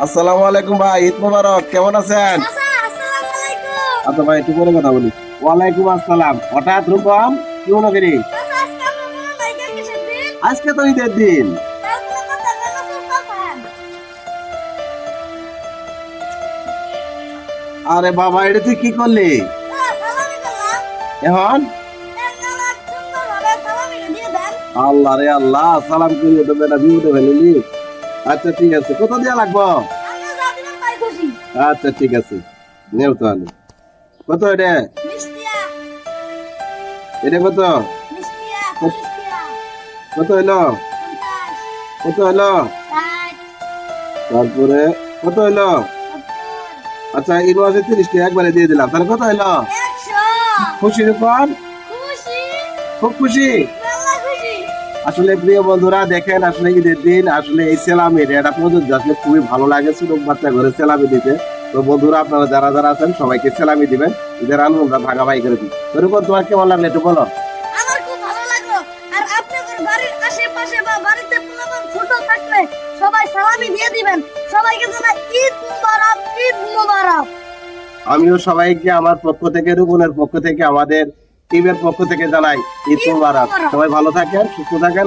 আসসালামু আলাইকুম ভাই, ঈদ মোবারক। কেমন আছেন? আসসালামু আলাইকুম। আচ্ছা ভাই, একটু পরে কথা বলি। ওয়ালাইকুম আসসালাম। হঠাৎ রূপম, কি মনে করি? আজকে আমার মনে নাই কিসের দিন? আজকে তো ঈদের দিন। তারপরে কথা বলা চলতেছেন। আরে বাবা, এটা তুই কি করলি সালামি করলাম। এখন? আপনারা সুন্দরভাবে সালামিটা দিয়ে দেন। আল্লাহ রে আল্লাহ, সালাম করি তো বেটা বিউতে ফেলিলি। আচ্ছা ঠিক আছে, কত দিয়া লাগবো? আমিও যা দিবেন তাই খুশি। আচ্ছা ঠিক আছে, নেও তাহলে। কত এটা? মিষ্টিয়া, এটা কত? মিষ্টিয়া, কত- মিষ্টিয়া। কত হইলো? 50, কত হইলো? 60, তারপরে কত হইলো? 70, আচ্ছা, ইনভয়েসে 30 টাকা একবারে দিয়ে দিলাম, তাহলে কত হইলো? 100। খুশি রূপম? খুশি, খুব খুশি। মেলা খুশি। আসলে প্রিয় বন্ধুরা, দেখেন আসলে ঈদের দিন আসলে এই সেলামির এটা প্রযোজ্য, আসলে খুবই ভালো লাগে ছোট বাচ্চা ঘরে সেলামি দিতে। তো বন্ধুরা, আপনারা যারা যারা আছেন সবাইকে সেলামি দিবেন, ঈদের আনন্দটা ভাগাভাগি করে দিন। এরকম তোমার কেমন লাগলো একটু বলো। আমার খুব ভালো লাগলো। আর আপনাদের বাড়ির আশেপাশে বা বাড়িতে পোলাপান ছোট থাকলে সবাই সালামি দিয়ে দিবেন। সবাইকে জানাই ঈদ মুবারক, ঈদ মুবারক। আমিও সবাইকে আমার পক্ষ থেকে, রুবনের পক্ষ থেকে, আমাদের টিমের পক্ষ থেকে জানাই ঈদ ঈদ মোবারক। মুবারক। সবাই ভালো থাকেন, সুস্থ থাকেন।